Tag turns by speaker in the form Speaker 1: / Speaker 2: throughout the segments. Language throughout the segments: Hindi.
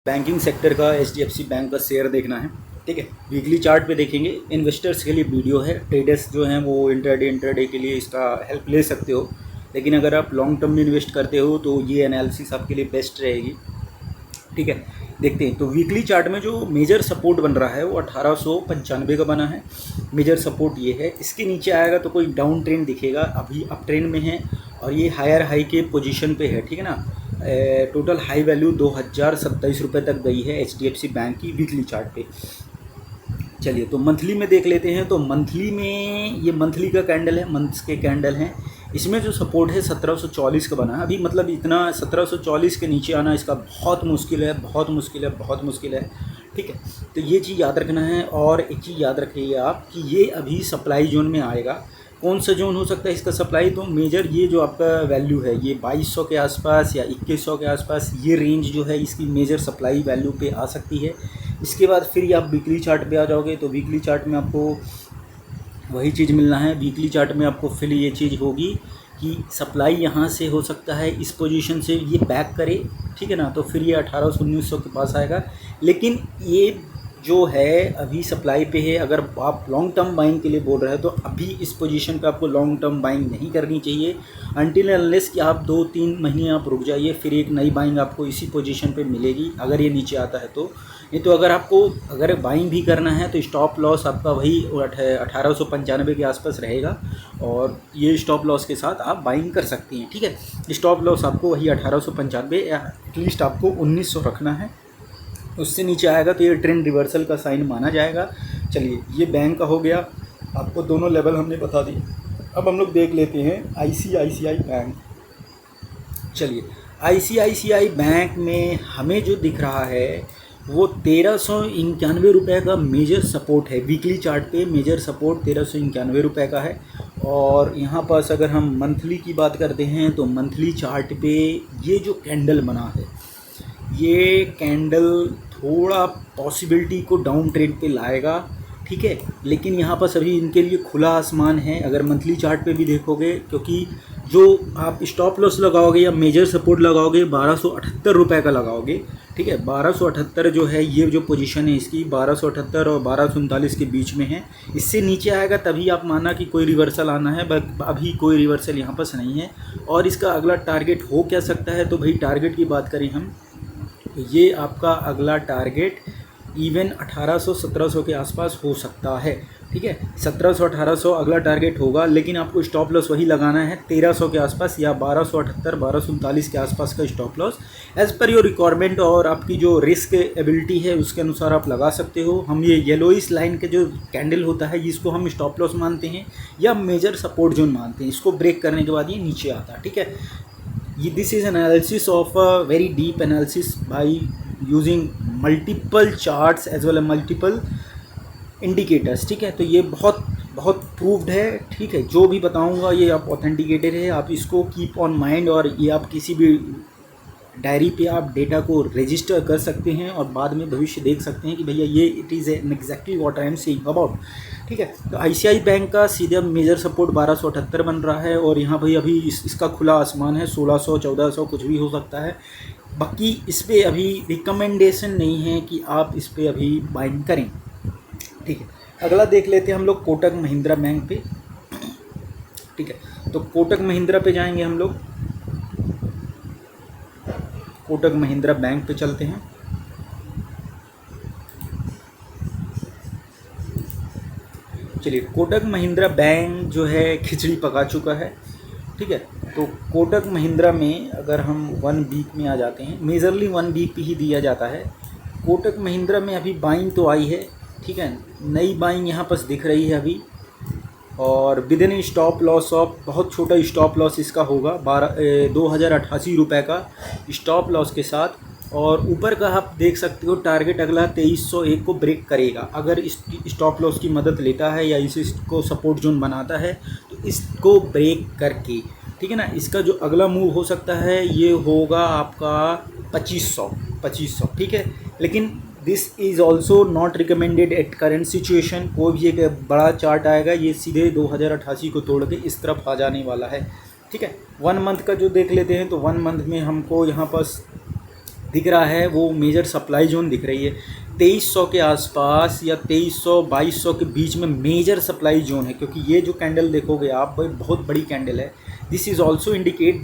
Speaker 1: बैंकिंग सेक्टर का एचडीएफसी बैंक का शेयर देखना है। ठीक है, वीकली चार्ट पे देखेंगे। इन्वेस्टर्स के लिए वीडियो है, ट्रेडर्स जो हैं वो इंटरडे के लिए इसका हेल्प ले सकते हो, लेकिन अगर आप लॉन्ग टर्म में इन्वेस्ट करते हो तो ये एनालिसिस आपके लिए बेस्ट रहेगी। ठीक है, देखते हैं। तो वीकली चार्ट में जो मेजर सपोर्ट बन रहा है वो 1895 का बना है। मेजर सपोर्ट ये है, इसके नीचे आएगा तो कोई डाउन ट्रेंड दिखेगा, अभी अप ट्रेंड में है और ये हायर हाई के पोजीशन पे है। ठीक है ना, टोटल हाई वैल्यू 2027 रुपये तक गई है एचडीएफसी बैंक की वीकली चार्ट पे। चलिए, तो मंथली में देख लेते हैं। तो मंथली में ये मंथली का कैंडल है, मंथ्स के कैंडल हैं। इसमें जो सपोर्ट है 1740 का बना है। अभी मतलब इतना 1740 के नीचे आना इसका बहुत मुश्किल है, बहुत मुश्किल है, बहुत मुश्किल है। ठीक है, तो ये चीज़ याद रखना है। और एक चीज़ याद रखिए आप कि ये अभी सप्लाई जोन में आएगा। कौन सा जोन हो सकता है इसका सप्लाई? तो मेजर ये जो आपका वैल्यू है ये 2200 के आसपास या 2100 के आसपास, ये रेंज जो है इसकी मेजर सप्लाई वैल्यू पे आ सकती है। इसके बाद फिर आप वीकली चार्ट पे आ जाओगे तो वीकली चार्ट में आपको वही चीज़ मिलना है। वीकली चार्ट में आपको फिर ये चीज़ होगी कि सप्लाई यहाँ से हो सकता है इस पोजीशन से ये बैक करे। ठीक है ना, तो फिर ये 1800-1900 के पास आएगा। लेकिन ये जो है अभी सप्लाई पे है। अगर आप लॉन्ग टर्म बाइंग के लिए बोल रहे हैं तो अभी इस पोजीशन पे आपको लॉन्ग टर्म बाइंग नहीं करनी चाहिए अनटिल अनलेस कि आप 2-3 महीने आप रुक जाइए, फिर एक नई बाइंग आपको इसी पोजीशन पे मिलेगी अगर ये नीचे आता है तो। नहीं तो अगर बाइंग भी करना है तो स्टॉप लॉस आपका वही 1895 के आसपास रहेगा और ये स्टॉप लॉस के साथ आप बाइंग कर सकती हैं। ठीक है, स्टॉप लॉस आपको वही 1895 या एटलीस्ट आपको 1900 रखना है। उससे नीचे आएगा तो ये ट्रेंड रिवर्सल का साइन माना जाएगा। चलिए, ये बैंक का हो गया, आपको दोनों लेवल हमने बता दिए। अब हम लोग देख लेते हैं आईसीआईसीआई बैंक। चलिए, आईसीआईसीआई बैंक में हमें जो दिख रहा है वो 1391 रुपये का मेजर सपोर्ट है। वीकली चार्ट पे मेजर सपोर्ट 1391 रुपये का है। और यहाँ पास अगर हम मंथली की बात करते हैं तो मंथली चार्ट पे ये जो कैंडल बना है, ये कैंडल थोड़ा पॉसिबिलिटी को डाउन ट्रेंड पे लाएगा। ठीक है, लेकिन यहाँ पर सभी इनके लिए खुला आसमान है अगर मंथली चार्ट पे भी देखोगे, क्योंकि जो आप स्टॉप लॉस लगाओगे या मेजर सपोर्ट लगाओगे 1278 रुपये का लगाओगे। ठीक है, 1278 जो है ये जो पोजीशन है इसकी 1278 और 1239 के बीच में है। इससे नीचे आएगा तभी आप माना कि कोई रिवर्सल आना है, बट अभी कोई रिवर्सल यहाँ पर नहीं है। और इसका अगला टारगेट हो क्या सकता है? तो भाई टारगेट की बात करें हम तो ये आपका अगला टारगेट इवन 1800-1700 के आसपास हो सकता है। ठीक है, 1700-1800 अगला टारगेट होगा, लेकिन आपको स्टॉप लॉस वही लगाना है 1300 के आसपास या 1278-1239 के आसपास का stop loss as per your requirement और आपकी जो रिस्क एबिलिटी है उसके अनुसार आप लगा सकते हो। हम ये येलोइस लाइन के जो कैंडल होता है इसको हम स्टॉप लॉस मानते हैं या मेजर सपोर्ट जोन मानते हैं। इसको ब्रेक करने के बाद ये नीचे आता है। ठीक है, this is analysis of a very deep analysis by using multiple charts as well as multiple indicators। ठीक है, तो ये बहुत बहुत प्रूव्ड है। ठीक है, जो भी बताऊंगा ये आप ऑथेंटिकेटेड है, आप इसको कीप ऑन माइंड और ये आप किसी भी डायरी पे आप डेटा को रजिस्टर कर सकते हैं और बाद में भविष्य देख सकते हैं कि भैया ये it is exactly what I am saying about. ठीक है, तो आईसीआई बैंक का सीधा मेजर सपोर्ट 1278 बन रहा है और यहाँ भाई अभी इसका खुला आसमान है, 1600-1400 कुछ भी हो सकता है। बाकी इस पर अभी रिकमेंडेशन नहीं है कि आप इस पर अभी बाइंग करें। ठीक है, अगला देख लेते हैं हम लोग कोटक महिंद्रा बैंक पे। ठीक है, तो कोटक महिंद्रा पे जाएंगे हम लोग, कोटक महिंद्रा बैंक पे चलते हैं। चलिए, कोटक महिंद्रा बैंक जो है खिचड़ी पका चुका है। ठीक है, तो कोटक महिंद्रा में अगर हम 1 वीक में आ जाते हैं, मेजरली 1 वीक ही दिया जाता है। कोटक महिंद्रा में अभी बाइंग तो आई है। ठीक है, नई बाइंग यहाँ पर दिख रही है अभी और with in stop loss of बहुत छोटा स्टॉप लॉस इसका होगा 2088 रुपये का स्टॉप लॉस के साथ। और ऊपर का आप देख सकते हो टारगेट अगला 2301 को ब्रेक करेगा अगर इस स्टॉप लॉस की मदद लेता है या इसको सपोर्ट जोन बनाता है तो इसको ब्रेक करके। ठीक है ना, इसका जो अगला मूव हो सकता है ये होगा आपका 2500। ठीक है, लेकिन this is also not recommended at current situation. कोई भी एक बड़ा चार्ट आएगा ये सीधे 2088 को तोड़ के इस तरफ आ जाने वाला है। ठीक है, 1 मंथ का जो देख लेते हैं तो 1 मंथ में हमको यहाँ पर दिख रहा है वो मेजर सप्लाई जोन दिख रही है 2300 के आसपास या 2300-2200 के बीच में मेजर सप्लाई जोन है, क्योंकि ये जो कैंडल देखोगे आप भाई बहुत बड़ी कैंडल है। दिस इज़ ऑल्सो इंडिकेट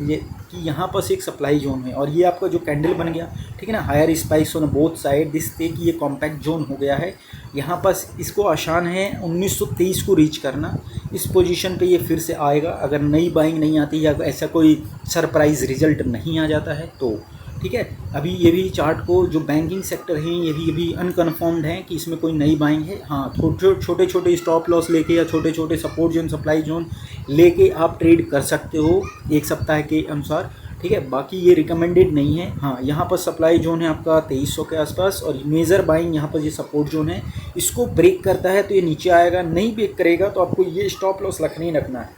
Speaker 1: कि यहाँ पर एक सप्लाई जोन है, और ये आपका जो कैंडल बन गया, ठीक है ना, higher spikes on both side, this कि ये कॉम्पैक्ट जोन हो गया है। यहाँ पर इसको आसान है 1923 को रीच करना। इस पोजीशन पे ये फिर से आएगा अगर नई बाइंग नहीं आती या ऐसा कोई सरप्राइज़ रिजल्ट नहीं आ जाता है तो, ठीक है। अभी ये भी चार्ट को जो बैंकिंग सेक्टर हैं ये भी अभी अनकन्फर्म्ड है कि इसमें कोई नई बाइंग है। हाँ, छोटे छोटे स्टॉप लॉस लेके या छोटे छोटे सपोर्ट जोन सप्लाई जोन लेके आप ट्रेड कर सकते हो एक सप्ताह के अनुसार, ठीक है। बाकी ये रिकमेंडेड नहीं है। हाँ, यहाँ पर सप्लाई जोन है आपका 2300 के आसपास, और मेजर बाइंग यहाँ पर ये सपोर्ट जोन है, इसको ब्रेक करता है तो ये नीचे आएगा, नहीं ब्रेक करेगा तो आपको ये स्टॉप लॉस रखना ही रखना है।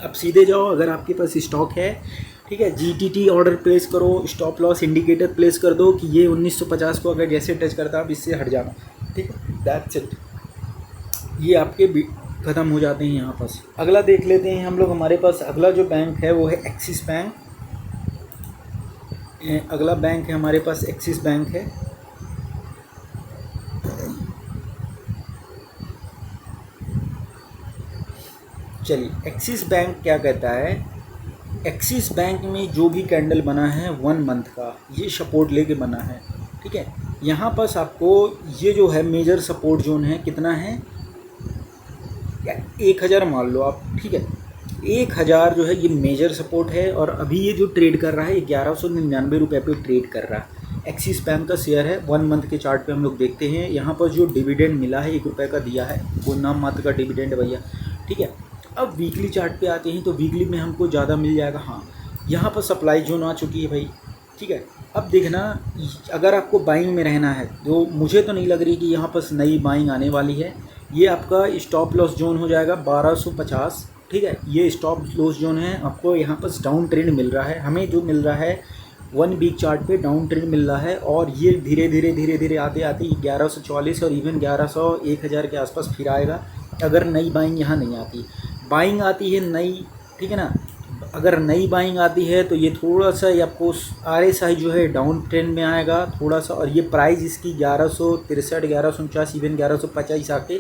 Speaker 1: अब सीधे जाओ, अगर आपके पास स्टॉक है, ठीक है, जीटीटी ऑर्डर प्लेस करो, स्टॉप लॉस इंडिकेटर प्लेस कर दो कि ये 1950 को अगर जैसे टच करता है आप इससे हट जाना, ठीक है, दैट्स इट। ये आपके ख़त्म हो जाते हैं यहाँ पास। अगला देख लेते हैं हम लोग। हमारे पास अगला जो बैंक है वो है एक्सिस बैंक। अगला बैंक है हमारे पास एक्सिस बैंक है। चलिए, एक्सिस बैंक क्या कहता है। एक्सिस बैंक में जो भी कैंडल बना है 1 मंथ का, ये सपोर्ट लेके बना है, ठीक है। यहाँ पास आपको ये जो है मेजर सपोर्ट जोन है, कितना है, 1000 मान लो आप, ठीक है। 1000 जो है ये मेजर सपोर्ट है, और अभी ये जो ट्रेड कर रहा है 1199 रुपये पे ट्रेड कर रहा है। एक्सिस बैंक का शेयर है। 1 मंथ के चार्ट पे हम लोग देखते हैं। यहाँ पर जो डिविडेंड मिला है 1 रुपये का दिया है, वो नाम मात्र का डिविडेंड भैया, ठीक है। अब वीकली चार्ट पे आते हैं तो वीकली में हमको ज़्यादा मिल जाएगा। हाँ, यहाँ पर सप्लाई जोन आ चुकी है भाई, ठीक है। अब देखना, अगर आपको बाइंग में रहना है तो मुझे तो नहीं लग रही कि यहाँ पर नई बाइंग आने वाली है। ये आपका स्टॉप लॉस जोन हो जाएगा 1250, ठीक है। ये स्टॉप लॉस जोन है। आपको यहाँ पर डाउन ट्रेंड मिल रहा है, हमें जो मिल रहा है 1 वीक चार्ट पे डाउन ट्रेंड मिल रहा है, और ये धीरे धीरे आते आते 1144 और इवन 1100 1000 के आसपास फिर आएगा अगर नई बाइंग यहाँ नहीं आती। बाइंग आती है नई, ठीक है ना। अगर नई बाइंग आती है तो ये थोड़ा सा ये आपको RSI जो है डाउन ट्रेंड में आएगा थोड़ा सा, और ये प्राइस इसकी 1163 1149 इवन 1150 आके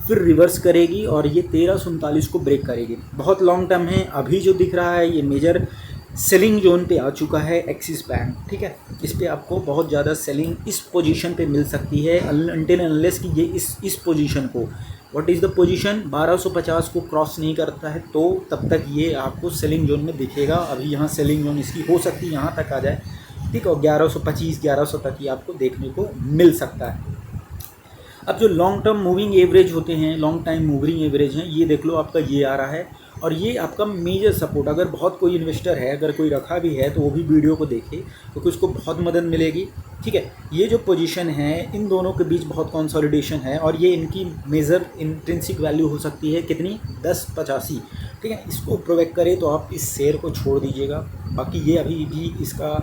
Speaker 1: फिर रिवर्स करेगी, और ये 1339 को ब्रेक करेगी। बहुत लॉन्ग टर्म है। अभी जो दिख रहा है ये मेजर सेलिंग जोन पे आ चुका है एक्सिस बैंक, ठीक है। इस पे आपको बहुत ज़्यादा सेलिंग इस पोजीशन पे मिल सकती है अनटिल अनलेस कि ये इस पोजीशन को, व्हाट इज़ द पोजीशन, 1250 को क्रॉस नहीं करता है तो तब तक ये आपको सेलिंग जोन में दिखेगा। अभी यहाँ सेलिंग जोन इसकी हो सकती है यहाँ तक आ जाए, ठीक है, और 1125 1100 तक ये आपको देखने को मिल सकता है। अब जो लॉन्ग टर्म मूविंग एवरेज होते हैं, लॉन्ग टाइम मूविंग एवरेज हैं, ये देख लो आपका ये आ रहा है, और ये आपका मेजर सपोर्ट। अगर बहुत कोई इन्वेस्टर है, अगर कोई रखा भी है तो वो भी वीडियो को देखे क्योंकि उसको बहुत मदद मिलेगी, ठीक है। ये जो पोजीशन है इन दोनों के बीच बहुत कंसोलिडेशन है, और ये इनकी मेजर इंट्रिंसिक वैल्यू हो सकती है कितनी, 1085, ठीक है। इसको प्रोवेक्ट करे तो आप इस शेयर को छोड़ दीजिएगा। बाकी ये अभी भी इसका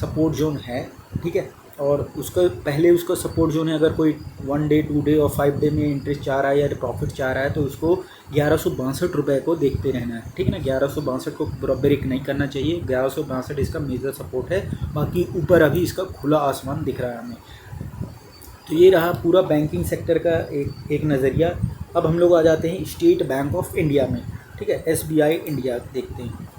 Speaker 1: सपोर्ट जोन है, ठीक है। और उसका पहले उसका सपोर्ट जोन है, अगर कोई 1 डे 2 डे और 5 डे में इंटरेस्ट चाह रहा है या प्रॉफिट चाह रहा है तो उसको 1162 रुपये को देखते रहना है, ठीक है ना। 1162 को ब्रेक नहीं करना चाहिए। 1162 इसका मेजर सपोर्ट है। बाकी ऊपर अभी इसका खुला आसमान दिख रहा है हमें। तो ये रहा पूरा बैंकिंग सेक्टर का एक नज़रिया। अब हम लोग आ जाते हैं स्टेट बैंक ऑफ इंडिया में, ठीक है, SBI इंडिया देखते हैं।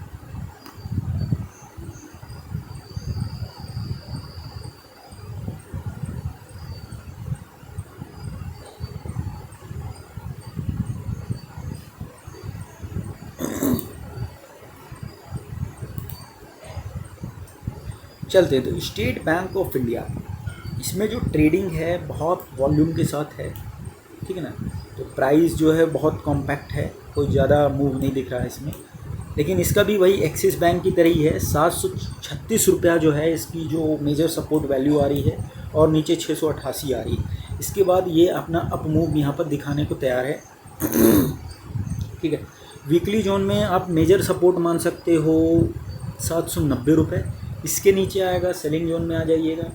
Speaker 1: चलते हैं तो स्टेट बैंक ऑफ इंडिया, इसमें जो ट्रेडिंग है बहुत वॉल्यूम के साथ है, ठीक है ना। तो प्राइस जो है बहुत कॉम्पैक्ट है, कोई ज़्यादा मूव नहीं दिख रहा है इसमें। लेकिन इसका भी वही एक्सिस बैंक की तरह ही है, 736 रुपया जो है इसकी जो मेजर सपोर्ट वैल्यू आ रही है, और नीचे 688 आ रही है। इसके बाद ये अपना अप मूव यहाँ पर दिखाने को तैयार है, ठीक है। वीकली जोन में आप मेजर सपोर्ट मान सकते हो 790 रुपये, इसके नीचे आएगा सेलिंग जोन में आ जाइएगा,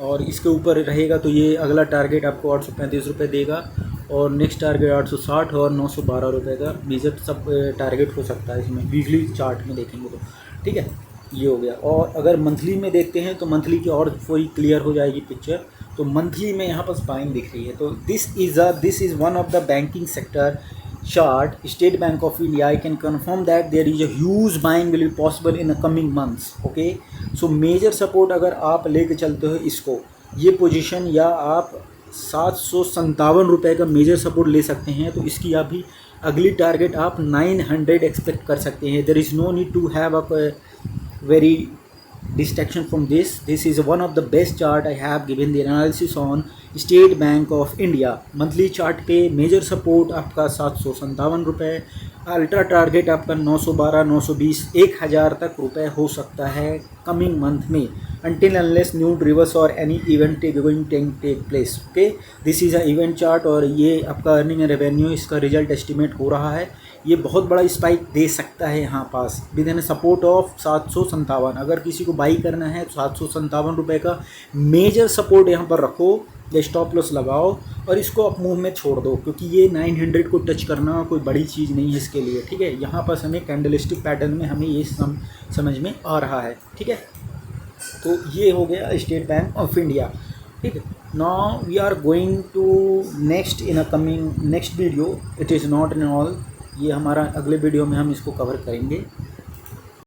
Speaker 1: और इसके ऊपर रहेगा तो ये अगला टारगेट आपको 835 रुपये देगा, और नेक्स्ट टारगेट 860 और 912 रुपये का मेजर सब टारगेट हो सकता है इसमें वीकली चार्ट में देखेंगे तो, ठीक है। ये हो गया। और अगर मंथली में देखते हैं तो मंथली की और पूरी क्लियर हो जाएगी पिक्चर। तो मंथली में यहाँ पर बाइंग दिख रही है। तो this is one of the banking sector chart state bank of India. I can confirm that there is a huge buying will be possible in the coming months. Okay, so major support अगर आप लेके चलते हो इसको, ये पोजीशन, या आप 757 रुपये का मेजर सपोर्ट ले सकते हैं। तो इसकी अभी अगली टारगेट आप 900 एक्सपेक्ट कर सकते हैं। There is no need to have a very distraction from this. This is one of the best chart I have given the analysis on state bank of India. Monthly chart पे मेजर सपोर्ट आपका 757 रुपये, अल्ट्रा टारगेट आपका 912, 920, 1000 तक रुपए हो सकता है कमिंग मंथ में, until unless new reverse or any event going to take place। Okay, this is a event chart. और ये आपका अर्निंग रेवेन्यू, इसका रिजल्ट एस्टिमेट हो रहा है। ये बहुत बड़ा स्पाइक दे सकता है यहाँ पास विद इन सपोर्ट ऑफ 757। अगर किसी को बाई करना है तो 757 रुपये का मेजर सपोर्ट यहाँ पर रखो, या स्टॉप लॉस लगाओ और इसको आप मुंह में छोड़ दो, क्योंकि ये 900 को टच करना कोई बड़ी चीज़ नहीं है इसके लिए। ठीक है, यहाँ पर हमें कैंडलस्टिक पैटर्न में हमें ये समझ में आ रहा है। ठीक है, तो ये हो गया स्टेट बैंक ऑफ इंडिया। ठीक है, now we are going to next in a coming next video. It is not in all, ये हमारा अगले वीडियो में हम इसको कवर करेंगे।